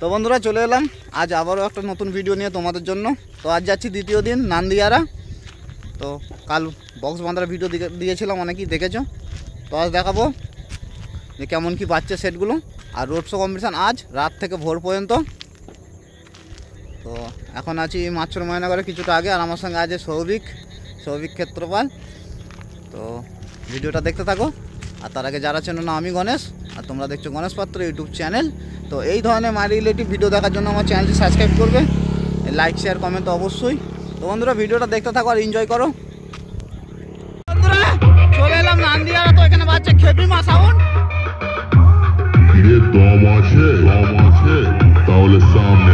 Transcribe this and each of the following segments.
তো বন্ধুরা চলে এলাম আজ আবারও একটা নতুন ভিডিও নিয়ে তোমাদের জন্য। তো আজ যাচ্ছি দ্বিতীয় দিন নান্দিয়ারা। তো কাল বক্স বাঁধার ভিডিও দিয়েছিলাম, অনেকেই দেখেছো। তো আজ দেখাবো যে কেমন কি পাচ্ছে সেটগুলো। আর রোড শো কম্পিটিশান আজ রাত থেকে ভোর পর্যন্ত। তো এখন আছি মাছর ময়নাগরে কিছুটা আগে, আর আমার সঙ্গে আছে সৌভিক ক্ষেত্রপাল। তো ভিডিওটা দেখতে থাকো। আর তার আগে যারা চেনো না, আমি গণেশ, আর তোমরা দেখছো গণেশ পাত্র ইউটিউব চ্যানেল। তো এই ধরনের মাই রিলেটিভ ভিডিও দেখার জন্য আমার চ্যানেলটি সাবস্ক্রাইব করবে, লাইক শেয়ার কমেন্ট তো অবশ্যই। তো বন্ধুরা ভিডিওটা দেখতে থাকো আর এনজয় করো। বন্ধুরা চলে এলাম নান্দিয়ারা। তো এখানে বাজছে খেপিমা সাউন্ড। দম আছে তাহলে সামনে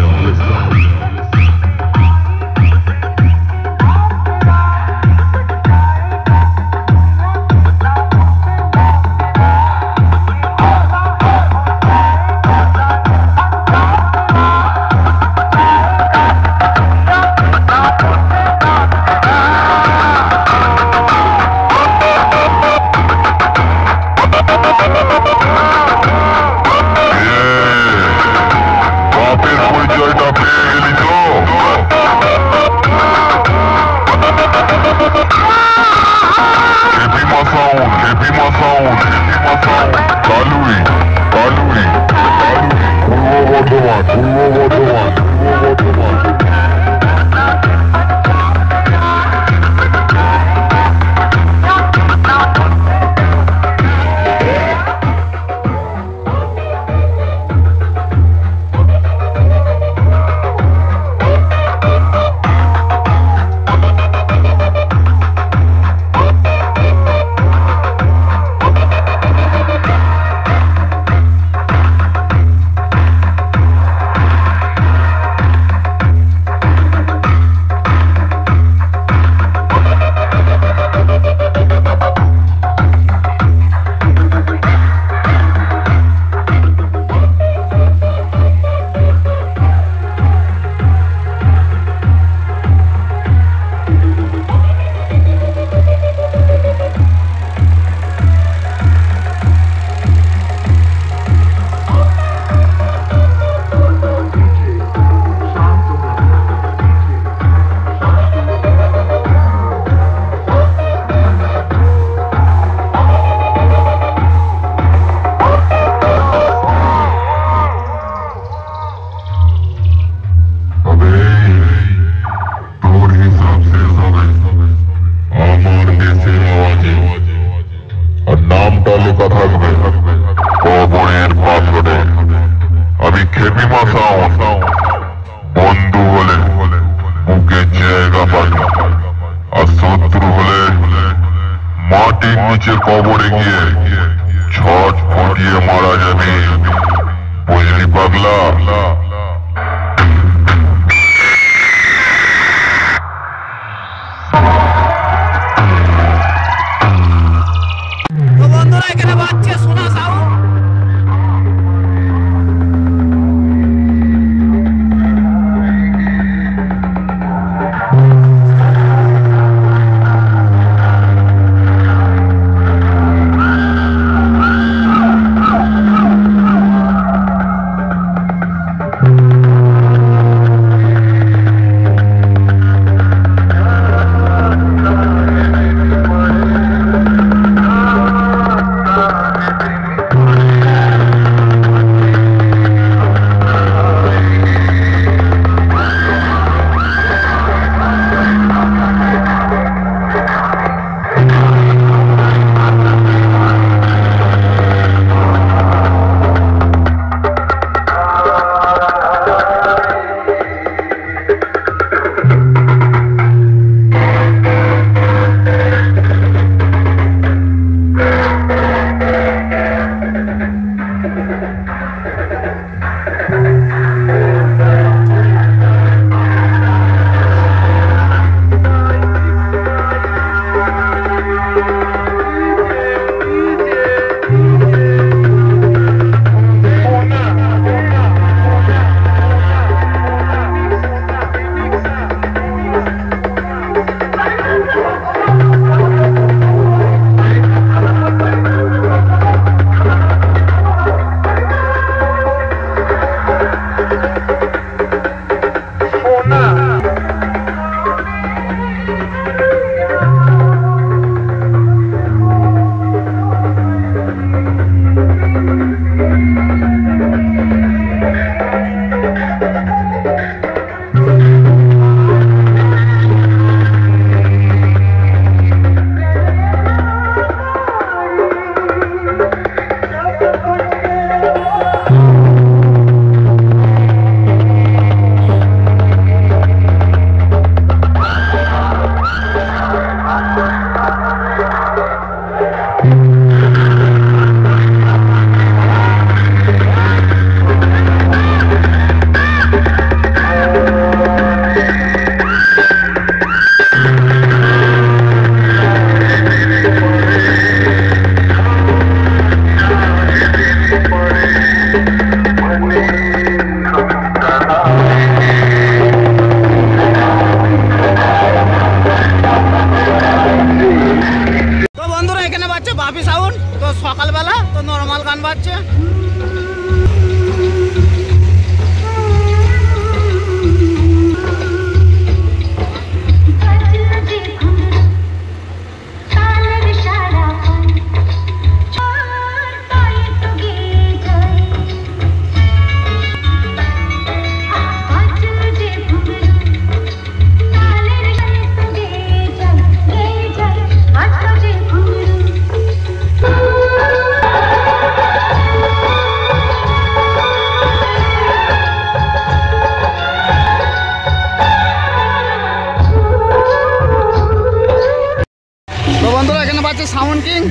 আমি খেপিমা সাউন্ড। বন্ধু হলে বুকে জায়গা পাবি, আর শত্রু হলে মাটির নিচে কবরে গিয়ে ছট ফুটিয়ে মারা যাবে, বুঝলি পাগলা? তো বন্ধুরা এখানে বাজছে সোনা সাউন্ড। আছে সাউন্ড কিং।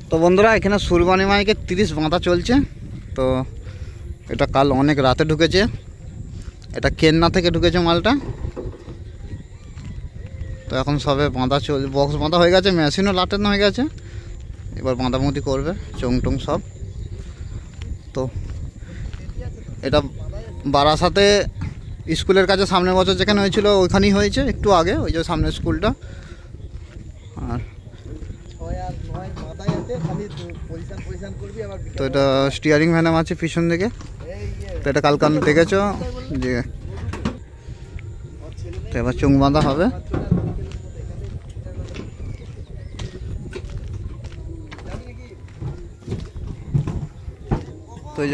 তো বন্ধুরা এখানে সুরবানি মাইকে 30 বাঁধা চলছে। তো এটা কাল অনেক রাতে ঢুকেছে, এটা কেন্না থেকে ঢুকেছে মালটা। তো এখন সবে বাঁধা বক্স বাঁধা হয়ে গেছে, মেশিনও লাটানো হয়ে গেছে, এবার বাঁধামুধি করবে চং টং সব। তো এটা বারাসাতে স্কুলের কাছে সামনের বছর যেখানে হয়েছিল ওইখানেই হয়েছে, একটু আগে ওই যে সামনের স্কুলটা। আর তো এটা স্টিয়ারিং ভ্যানাম আছে পিছন দিকে। তো এটা কালকে আমি দেখেছো যে এবার চোখ বাঁধা হবে। তো এই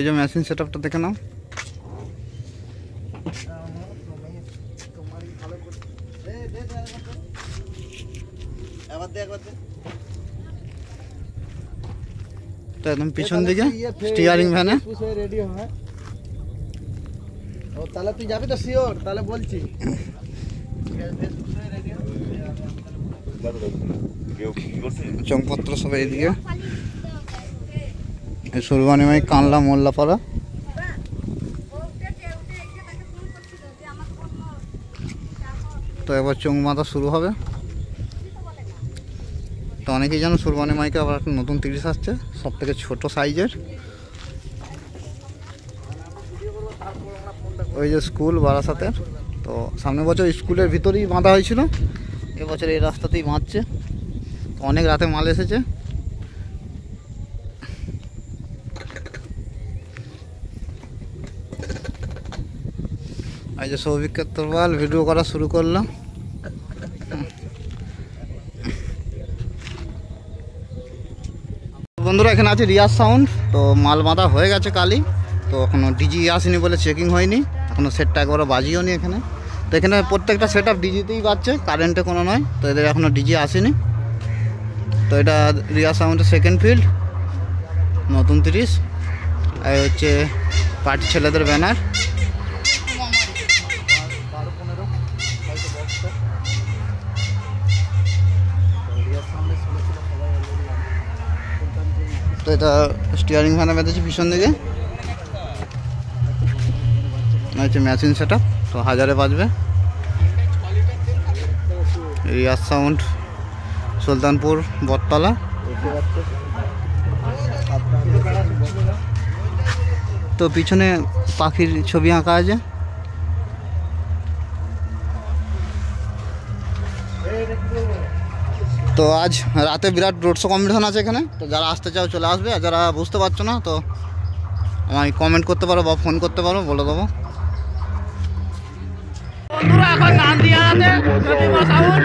যে মেশিন সেট আপটা দেখে নাও। তো একদম পিছন দিকে স্টিয়ারিং ভ্যানে রেডি হয়। ও তাহলে তুই যাবি তো শিওর? তাহলে বলছি চংপত্র সব এইদিকে। সুরবানি মাই কানলা মোল্লাপাড়া। তো এবার চোখ বাঁধা শুরু হবে। তো অনেকেই জানো সুরবানি মাইকে আবার একটা নতুন 30 আসছে, সব থেকে ছোট সাইজের। ওই যে স্কুল বারাসাতের, তো সামনের বছর স্কুলের ভিতরেই বাঁধা হয়েছিল, এবছর এই রাস্তাতেই বাঁধছে। তো অনেক রাতে মাল এসেছে। এই যে সৌভিকের তরবাল ভিডিও করা শুরু করলাম। বন্ধুরা এখানে আছে রিয়াজ সাউন্ড। তো মাল বাঁধা হয়ে গেছে কালই, তো এখনও ডিজি আসেনি বলে চেকিং হয়নি, এখনও সেটটা একবারও বাজিও নি এখানে। তো এখানে প্রত্যেকটা সেট আপ ডিজিতেই বাজছে, কারেন্টে কোনো নয়। তো এদের এখনও ডিজি আসেনি। তো এটা রিয়াজ সাউন্ডের সেকেন্ড ফিল্ড, নতুন 30। আর হচ্ছে পার্টি ছেলেদের ব্যানার। তো এটা স্টিয়ারিং ফ্যানে বেঁধেছে পিছন দিকে। হচ্ছে মেশিন সেট আপ, তো 1000-এ বাজবে। রিয়াজ সাউন্ড সুলতানপুর বটতলা। তো পিছনে পাখির ছবি আঁকা আছে। তো আজ রাতে বিরাট রোড শো কম্পিটিশন আছে এখানে। তো যারা আসতে চাও চলে আসবে, আর যারা বুঝতে পারছো না তো আমায় কমেন্ট করতে পারো বা ফোন করতে পারো, বলে দেবো। বন্ধুরা এখন নান্দিয়াতে প্রতিমা সাউন্ড।